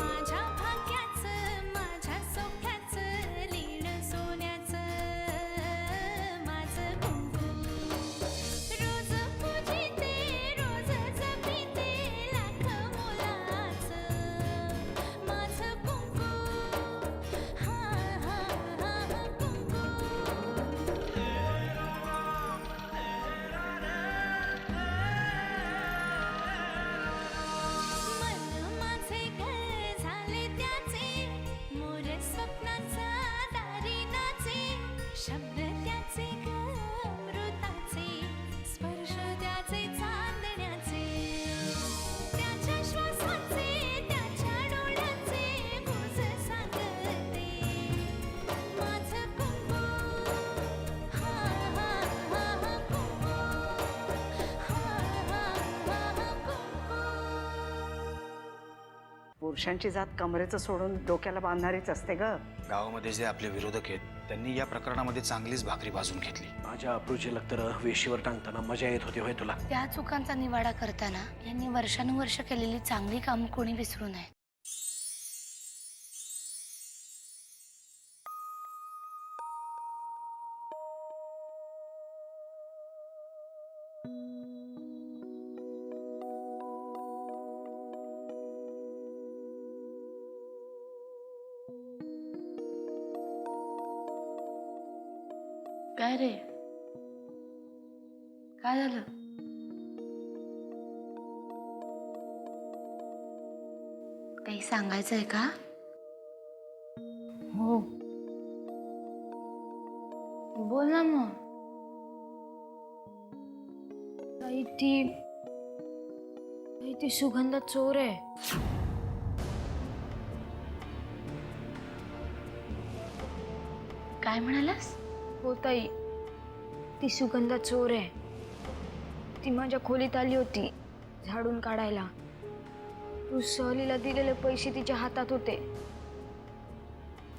माझ्या भाग्याचं माझ्या सौख्याचं लीन सोन्याचं माझं कुंकू रोज पूजिते रोज जपिते लाख मोलाचं माझं कुंकू हा हा हा कुंकू मन माझे घर झाले त्याचे मोर स्वप्नांचा दारी नाचे शब्द त्याचे अमृताचे स्पर्श त्याचे चांदण्याचे त्याच्या श्वासाचे त्याच्या डोळ्याचे गुज सांगते माझं कुंकू हा हा हा कुंकू हा हा हा कुंकू पुरुषांची जात कमरेचं सोडून डोक्याला बांधणारीच असते ग. गावामध्ये जे आपले विरोधक आहेत त्यांनी या प्रकरणामध्ये चांगलीच भाकरी भाजून घेतली. माझ्या अप्रूचीला तर वेशीवर टांगताना मजा येत होती होय तुला. त्या चुकांचा निवाडा करताना यांनी वर्षानुवर्ष केलेली चांगली कामं कोणी विसरू नये. काय रे, काय झालं? काही सांगायचंय का? हो, बोल ना मग. ताई ती सुगंधा चोर आहे. काय म्हणालास? हो ताई, ती सुगंधा चोर आहे. ती माझ्या खोलीत आली होती झाडून काढायला. तू सहलीला दिलेले पैसे तिच्या हातात होते.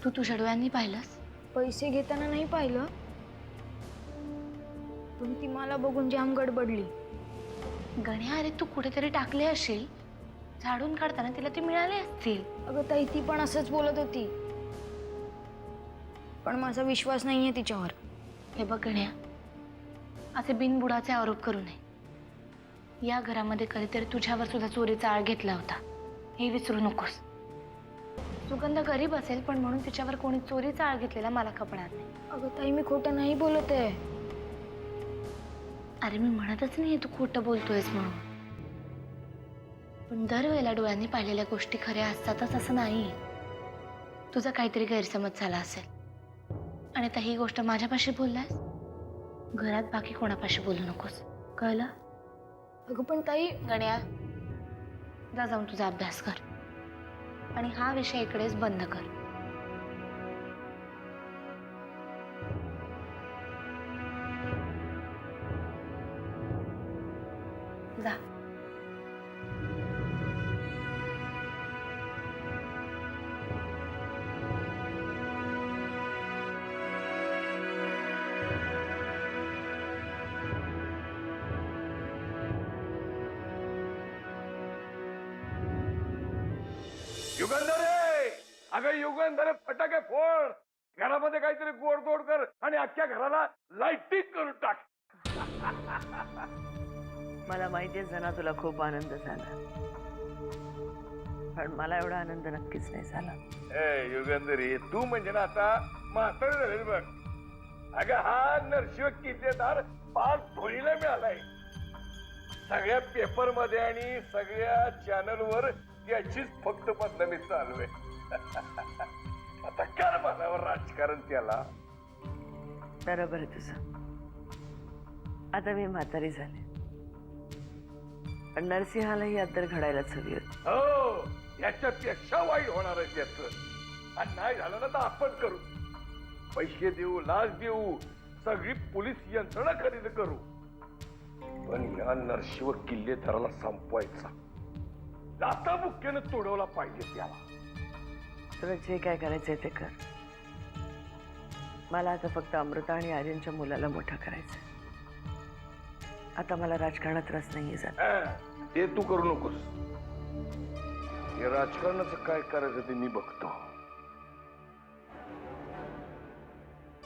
तू तुझ्या डोळ्यांनी पाहिलंस? पैसे घेताना नाही पाहिलं, पण ती मला बघून जाम गडबडली. गण्या, अरे तू कुठेतरी टाकले असशील. झाडून काढताना तिला ते मिळाले असतील. अगं ताई, ती पण असंच बोलत होती, पण माझा विश्वास नाहीये तिच्यावर. हे बघ गण्या, असे बिनबुडाचे आरोप करू नये. या घरामध्ये कधीतरी तुझ्यावर सुद्धा चोरीचा आळ घेतला होता, हे विसरू नकोस. सुगंध गरीब असेल, पण म्हणून तिच्यावर कोणी चोरीचा आळ घेतलेला मला खपणार नाही. अगं ताई, मी खोटं नाही बोलत आहे. अरे मी म्हणतच नाही तू खोटं बोलतोयस म्हणून, पण दरवेळेला डोळ्यांनी पाहिलेल्या गोष्टी खऱ्या असतातच असं नाही. तुझा काहीतरी गैरसमज झाला असेल, आणि आता ही गोष्ट माझ्यापाशी बोललास. घरात बाकी कोणापाशी बोलू नकोस, कळलं? अगं पण ताई, गण्या, जा जाऊन तुझा अभ्यास कर, आणि हा विषय इकडेच बंद कर. जा. युगंधरे, अगं युगंधरे, फटाके फोड. घरामध्ये काहीतरी गोडधोड कर आणि अख्ख्या घराला लाइटिंग करून टाक. मला माहितीये जना तुला खूप आनंद झाला, पण मला एवढा आनंद नक्कीच नाही झाला. ए युगंधरी, तू म्हणजे ना आता म्हातारी झाली बघ. अगं हा नरशिव किल्लेदार पार धुळीला मिळालाय. सगळ्या पेपर मध्ये आणि सगळ्या चॅनलवर याचीच फक्त बदनामी चालू आहे. आता कर मनावर राजकारण त्याला. बरोबर आहे तुझं. आता मी म्हातारी झाले, पण नरसिंहालाही अद्दर घडायलाच हवी होती. हो, याच्यापेक्षा वाईट होणार आहे त्याच. आणि नाही झालं ना तर आपण करू. पैसे देऊ, लाच देऊ, सगळी पोलीस यंत्रणा खरेदी करू, पण या नरशिव किल्लेदाराला संपवायचा. दाता मुख्यानं तोडवला पाहिजे त्याला. तुला जे काय करायचंय ते कर. मला आता फक्त अमृता आणि आर्यनच्या मुलाला मोठं करायचंय. आता मला राजकारणात रस नाहीये झाला. ते तू करू नकोस. हे राजकारणाचं काय करायचं ते मी बघतो.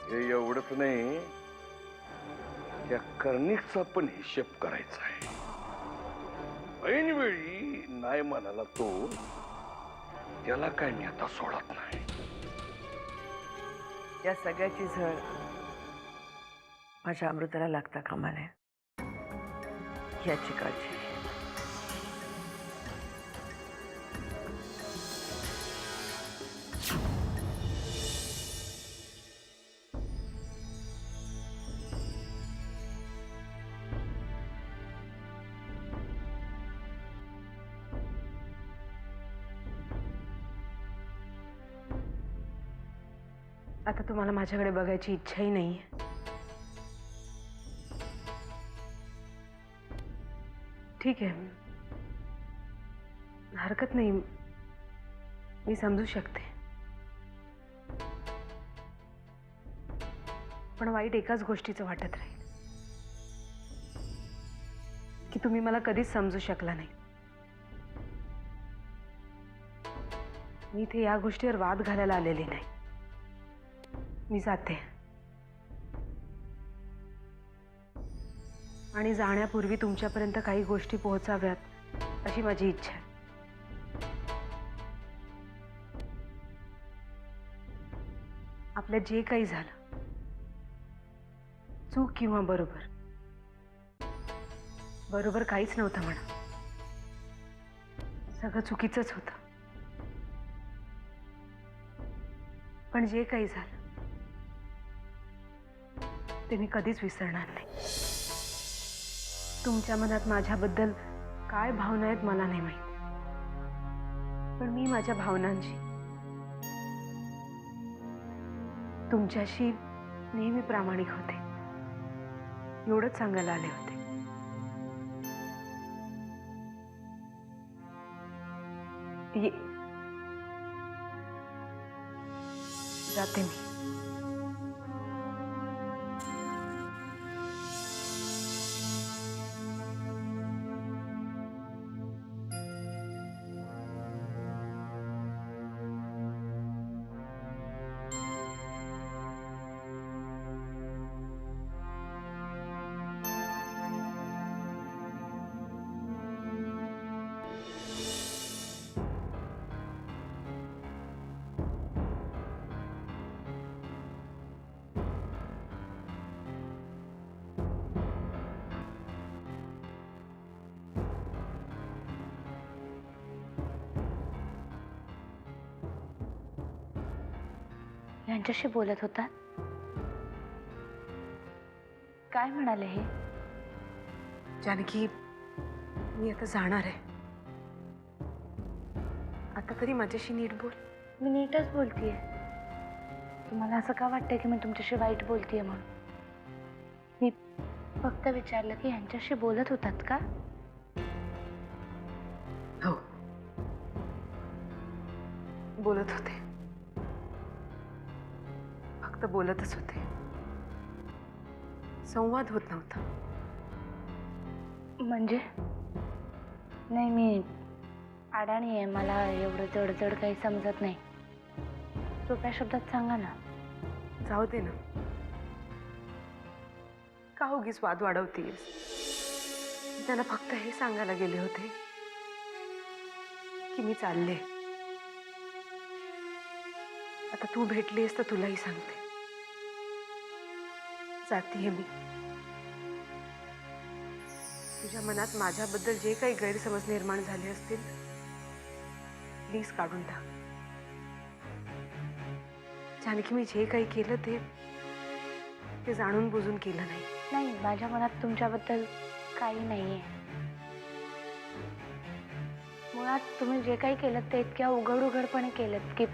हे एवढंच नाही, त्या कर्णिकचा पण हिशेब करायचा आहे. ऐनवेळी नाही म्हणाला तो, त्याला काय मी आता सोडत नाही. या सगळ्याची झळ माझ्या अमृताला लागता कामा नये याची काळजी. आता तुम्हाला माझ्याकडे बघायची इच्छाही नाहीये. ठीक आहे, हरकत नाही, मी समजू शकते. पण वाईट एकाच गोष्टीचं वाटत राहील की तुम्ही मला कधीच समजू शकला नाही. मी इथे या गोष्टीवर वाद घालायला आलेली नाही. मी जाते आणि जाण्यापूर्वी तुमच्यापर्यंत काही गोष्टी पोहोचाव्यात अशी माझी इच्छा आहे. आपल्यात जे काही झालं, चूक किंवा बरोबर, बरोबर काहीच नव्हतं म्हणा, सगळं चुकीचंच होतं. पण जे काही झालं ते मी कधीच विसरणार नाही. तुमच्या मनात माझ्याबद्दल काय भावना आहेत मला नाही माहित, पण मी माझ्या भावनांची तुमच्याशी नेहमी प्रामाणिक होते, एवढंच सांगायला आले होते. जाते मी. यांच्याशी बोलत होता, काय म्हणाले हे? जानकी, मी आता जाणार आहे. आता तरी माझ्याशी नीट बोल. मी नीटच बोलतीये. तुम्हाला असं का वाटतंय की मी तुमच्याशी वाईट बोलतीये म्हणून? मी फक्त विचारलं की यांच्याशी बोलत होतात का? हो, बोलत होते. फक्त बोलतच होते, संवाद होत नव्हता. म्हणजे नाही, मी अडाणी आहे, मला एवढं जड काही समजत नाही. सोप्या शब्दात सांगा ना. जाऊ दे ना, का उगीच वाद वाढवतीयस? त्यांना फक्त हे सांगायला गेले होते की मी चालले. आता तू भेटलीस तर तुलाही सांगते, जातीये मी. तुझ्या मनात माझ्याबद्दल जे काही गैरसमज निर्माण झाले असतील, प्लीज काढून टाक. जानकी, मी जे काही केलं ते जाणून बुजून केलं नाही. नाही, माझ्या मनात तुमच्याबद्दल काही नाहीये. मुळात तुम्ही जे काही केलं ते इतक्या उघडपणे केलं की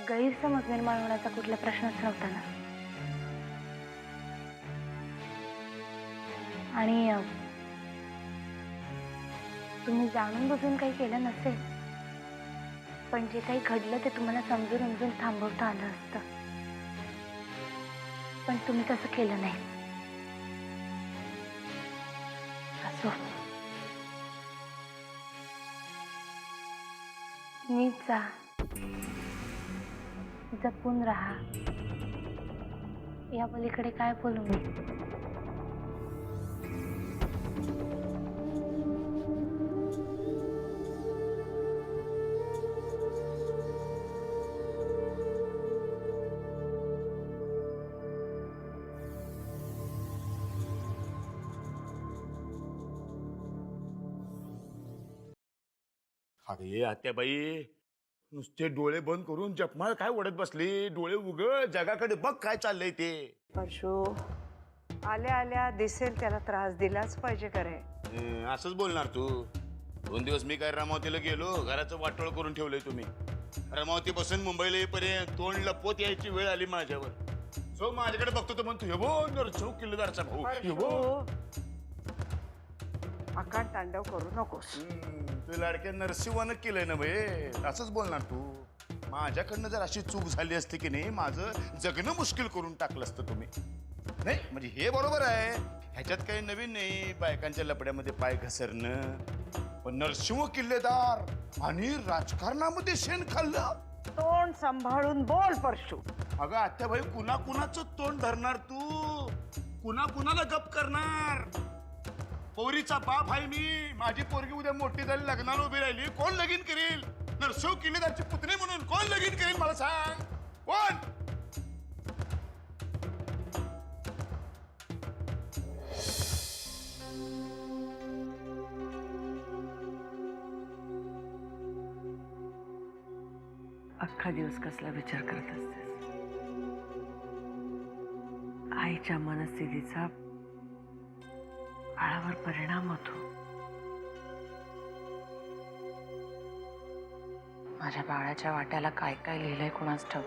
गैरसमज निर्माण होण्याचा कुठला प्रश्नच नव्हता ना. आणि तुम्ही जाणून बुजून काही केलं नसेल, पण जे काही घडलं ते तुम्हाला समजून उमजून थांबवता आलं असतं, पण तुम्ही तसं केलं नाही. असो, नीट जा, जपून राहा. या पलीकडे काय बोलू मी? अरे आत्याबाई, नुसते डोळे बंद करून जपमाळ काय ओढत बसली? डोळे उघड, जगाकडे बघ काय चाललंय ते. परशू आल्या आल्या दिसेल त्याला त्रास दिलाच पाहिजे करे. असंच बोलणार तू? 2 दिवस मी काय रमावतीला गेलो, घराचं वाटोळ करून ठेवलंय तुम्ही. रमावती बसून मुंबईला येईपर्यंत तोंड लपवत यायची वेळ आली माझ्यावर. जो माझ्याकडे बघतो तो म्हणतो, हे बो नरसो किल्लेदारचा भाऊ, हे बो. आकांड तांडव करू नकोस. तू लाडक्या नरसिंहानं केलंय ना बे, असंच बोलणार तू? माझ्याकडनं जर अशी चूक झाली असती की नाही, माझं जगणं मुश्किल करून टाकलं असतं तुम्ही. नाही म्हणजे हे बरोबर आहे, ह्याच्यात काही नवीन नाही, बायकांच्या लपड्यामध्ये पाय घसरणं. पण नरसिंह किल्लेदार आणि राजकारणामध्ये शेण खाल्लं. तोंड सांभाळून बोल परशू. अगं आत्याबाई, कुणा कुणाचं तोंड धरणार तू? कुणा कुणाला गप करणार? पोरीचा बाप आहे मी. माझी पोरगी उद्या मोठी झाली, लग्नाला उभी राहिली, कोण लगीन करेल? नरसिंह किल्लेदारची पुतणी म्हणून कोण लगीन करेल मला सांग? कोण? अख्खा दिवस कसला विचार करत असतेस? आईच्या मनस्थितीचा बाळावर परिणाम होतो. माझ्या बाळाच्या वाट्याला काय काय लिहिलंय कुणाच ठाऊक.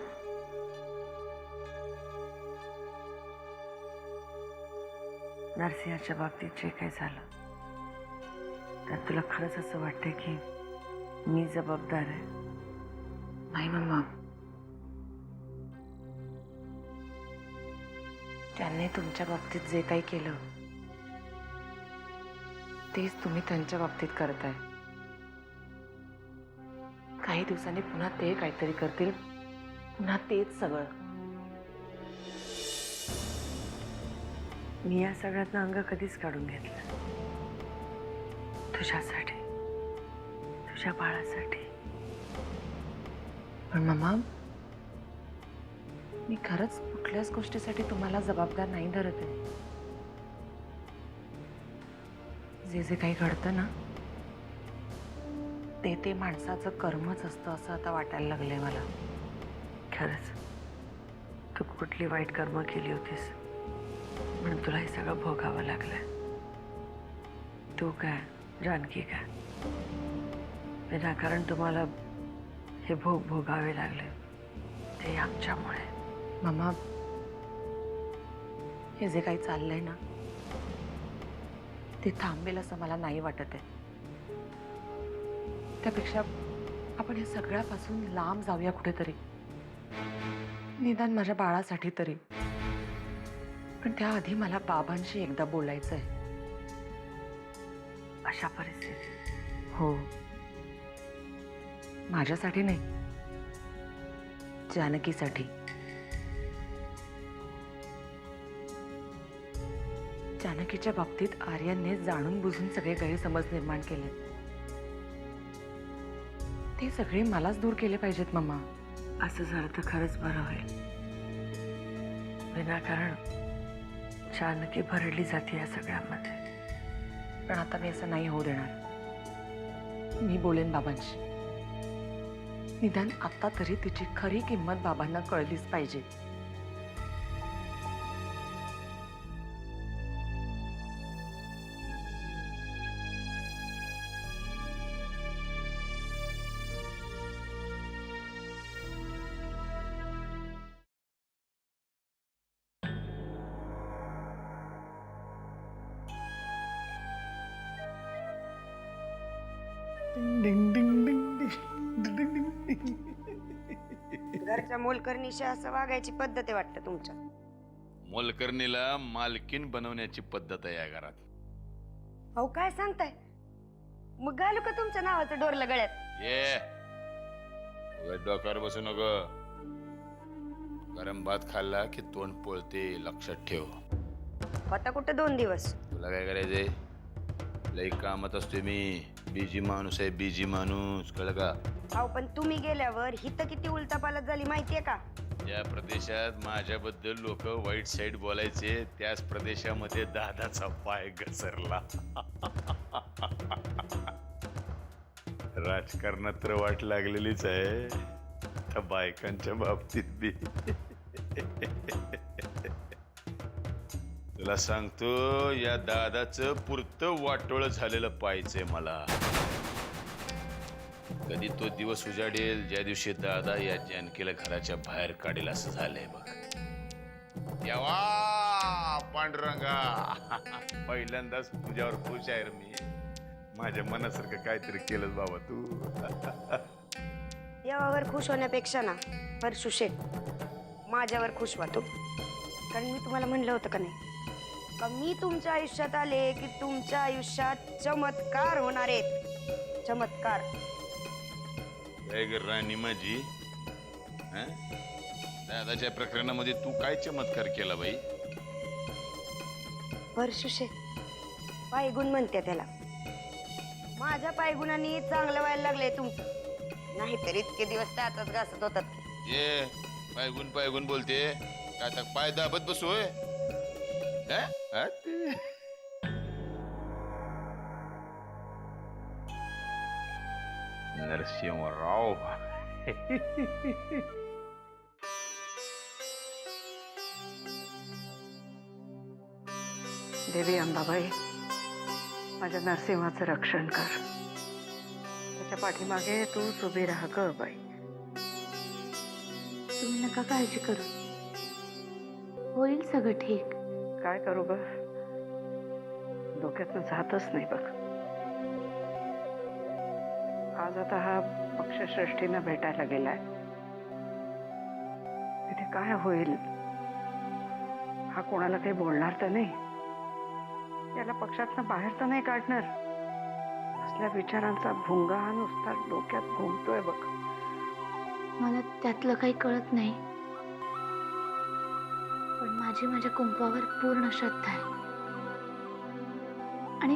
नरसिंहाच्या बाबतीत जे काही झालं त्यात तुला खरंच असं वाटतंय की मी जबाबदार आहे? नाही मम्मा, त्यांनी तुमच्या बाबतीत जे काही केलं तेच तुम्ही त्यांच्या बाबतीत करताय. काही दिवसांनी पुन्हा ते काहीतरी करतील, पुन्हा तेच सगळं. मी या सगळ्यातनं अंग कधीच काढून घेतलं. तुझ्यासाठी, तुझ्या बाळासाठी. पण मम्मा, मी खरंच कुठल्याच गोष्टीसाठी तुम्हाला जबाबदार नाही धरत आहे. जे जे काही घडतं ना, ते ते माणसाचं कर्मच असतं असं आता वाटायला लागलंय मला. खरंच तू कुठली वाईट कर्म केली होतीस म्हणून तुला हे सगळं भोगावं लागलं. तू काय, जानकी काय, विनाकारण तुम्हाला हे भोग भोगावे लागले ते आमच्यामुळे. मम्मा, हे जे काही चाललंय ना, ते थांबेल असं मला नाही वाटत आहे. त्यापेक्षा आपण या सगळ्यापासून लांब जाऊया कुठेतरी, निदान माझ्या बाळासाठी तरी. पण त्याआधी मला बाबांशी एकदा बोलायचं आहे. अशा परिस्थितीत? हो, माझ्यासाठी नाही, जानकीसाठी. जानकीच्या बाबतीत आर्यनने जाणून बुजून सगळे गैरसमज निर्माण केले. ते सगळे मलाच दूर केले पाहिजेत मम्मा. असं झालं तर खरंच बरं होईल. विनाकारण जानकी भरडली जाते या सगळ्यामध्ये. पण आता मी असं नाही होऊ देणार. मी बोलेन बाबांशी. निदान आता तरी तिची खरी किंमत बाबांना कळलीच पाहिजे. घरच्या मोलकरणीशी असं वागायची पद्धत आहे वाटतं तुमच्या. मोलकरणीला मालकीन बनवण्याची पद्धत आहे या घरात. अहो काय सांगताय? मग घालू का तुमच्या नावाचं डोरलं गळ्यात? ये डोक्यावर बसू नको. गरम भात खाल्ला की तोंड पोळते, लक्षात ठेव. होता कुठं 2 दिवस. तुला काय करायचंय? लई कामात असतोय मी. बिजी माणूस आहे, बिजी माणूस, कळलं का? अहो पण तुम्ही गेल्यावर हिथं किती उलटापालट झाली माहितीये का? ज्या प्रदेशात माझ्याबद्दल लोक वाईट साईड बोलायचे त्याच प्रदेशामध्ये दादाचा पाय घसरला. राजकारणात तर वाट लागलेलीच आहे, त्या बायकांच्या बाबतीत बी. तुला सांगतो, या दादाचं पुरतं वाटोळ झालेलं पाहिजे मला. कधी तो दिवस उजाडेल ज्या दिवशी दादा या जानकीला घराच्या बाहेर काढेल असं झालंय बघ. देवा पांडुरंगा, पहिल्यांदाच तुझ्यावर खुश आहे रे मी. माझ्या मनासारखं काहीतरी केलं बाबा तू. देवावर खुश होण्यापेक्षा ना परशु शेठ माझ्यावर खुश व्हा तू. कारण मी तुम्हाला म्हणलं होतं का नाही का मी तुमच्या आयुष्यात आले की तुमच्या आयुष्यात चमत्कार होणार आहेत. चमत्कार. काय ग राणी माझी, हं? दादाच्या प्रकरणामध्ये तू काय चमत्कार केला बाई? परशु शेठ पायगुण म्हणते त्याला. माझ्या पायगुणांनी चांगलं व्हायला लागलंय तुमचं. नाहीतर इतके दिवस त्यातच घासत होतात. ये पायगुण पायगुण बोलते काय? आता पाय दाबत बसू होय? हं? हं? नरसिंहराव. देवी अंबाबाई, माझ्या नरसिंहाचं रक्षण कर. त्याच्या पाठीमागे तूच उभी राहा ग बाई. तुम्ही नका काळजी करू, होईल सगळं ठीक. काय करू ग, डोक्यातनं जातच नाही बघ. आज आता हा पक्षश्रेष्ठींना भेटायला गेलाय. तिथे काय होईल? हा कोणाला काही बोलणार तर नाही, याला पक्षातनं बाहेर तर नाही काढणार. असल्या विचारांचा भुंगा नुसता डोक्यात घुमतोय बघ. मला त्यातलं काही कळत नाही, पण माझी माझ्या कुंकवावर पूर्ण श्रद्धा आहे. आणि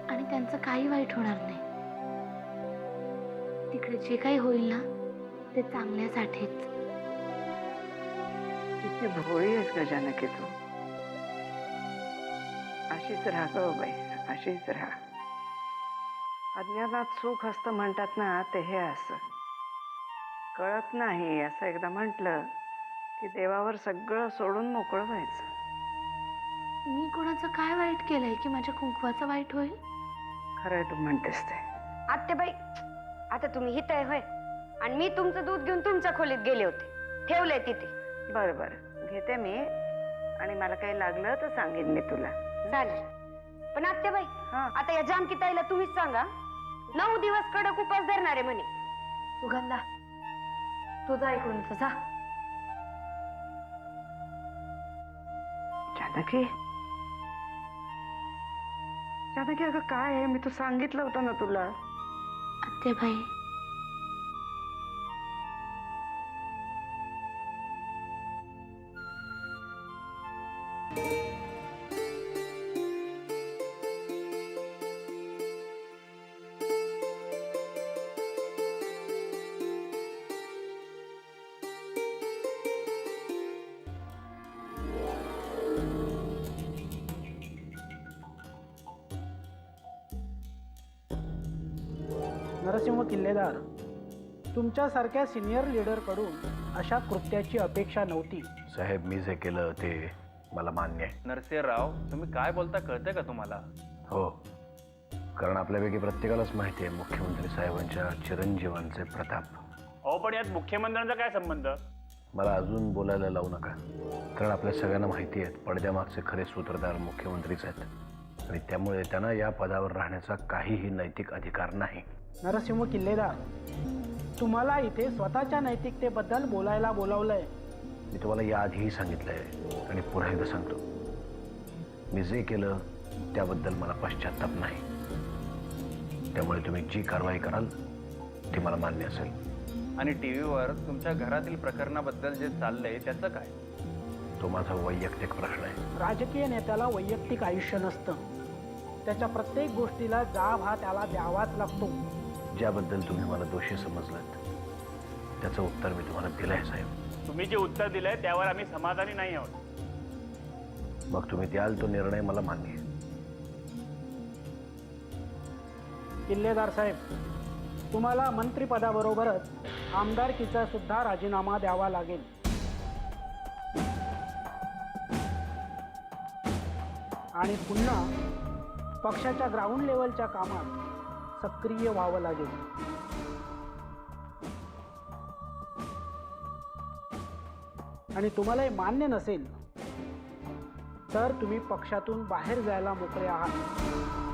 आणि त्यांचं काही वाईट होणार नाही. तिकडे जे काही होईल ना ते चांगल्यासाठीच. किती भोळी आहेस ग जानकी तू. अशीच राहा ग बाई, अशीच राहा. अज्ञानात सुख असतं म्हणतात ना, ते हे असं कळत नाही. असं एकदा म्हटलं की देवावर सगळं सोडून मोकळं व्हायचं. मी कोणाचं काय वाईट केलंय की माझ्या कुंकवाचं वाईट होईल? खरंय तू म्हणतेस ते. आत्याबाई, आता तुम्ही हित आहे होय, आणि मी तुमचं दूध घेऊन तुमच्या खोलीत गेले होते, ठेवलंय तिथे. बरं बरं, घेते मी, आणि मला काही लागलं तर सांगेन मी तुला. चालेल. पण आत्याबाई, हा. आता या जानकी ताईला तुम्हीच सांगा, 9 दिवस कडक उपास धरणार आहे म्हणे. सुगंधा, तुझा ऐकून जा. जानकी, जानकी अगं काय आहे? मी तू सांगितलं होतं ना तुला. आत्याबाई, नरसिंह किल्लेदार, तुमच्यासारख्या सिनियर लीडरकडून अशा कृत्याची अपेक्षा नव्हती. साहेब, मी जे केलं ते मला मान्य आहे. नरसिंहराव, तुम्ही काय बोलता कळतंय का तुम्हाला? हो, कारण आपल्यापैकी प्रत्येकालाच माहिती आहे मुख्यमंत्री साहेबांच्या चिरंजीवांचे प्रताप. अहो, पण यात मुख्यमंत्र्यांचा काय संबंध? मला अजून बोलायला लावू नका, कारण आपल्या सगळ्यांना माहिती आहे पडद्यामागचे खरे सूत्रधार मुख्यमंत्रीच आहेत, आणि त्यामुळे त्यांना या पदावर राहण्याचा काहीही नैतिक अधिकार नाही. नरसिंह किल्लेदार, तुम्हाला इथे स्वतःच्या नैतिकतेबद्दल बोलायला बोलावलंय. मी तुम्हाला याआधीही सांगितलंय आणि पुन्हा एकदा सांगतो, मी जे केलं त्याबद्दल मला पश्चात्ताप नाही. त्यामुळे तुम्ही जी कारवाई कराल ती मला मान्य असेल. आणि टीव्हीवर तुमच्या घरातील प्रकरणाबद्दल जे चाललंय त्याचं काय? तो माझा वैयक्तिक प्रश्न आहे. राजकीय नेत्याला वैयक्तिक आयुष्य नसतं. त्याच्या प्रत्येक गोष्टीला जाब हा त्याला द्यावाच लागतो. ज्याबद्दल तुम्ही मला दोषी समजलात त्याचं उत्तर मी तुम्हाला दिलं आहे साहेब. तुम्ही जे उत्तर दिलंय त्यावर आम्ही समाधानी नाही आहोत. मग तुम्ही द्याल तो निर्णय मला मान्य आहे. किल्लेदार साहेब, तुम्हाला मंत्रिपदाबरोबरच आमदारकीचा सुद्धा राजीनामा द्यावा लागेल. आणि पुन्हा पक्षाच्या ग्राउंड लेवलच्या कामात सक्रिय व्हावं लागेल. आणि तुम्हाला हे मान्य नसेल तर तुम्ही पक्षातून बाहेर जायला मोकळे आहात.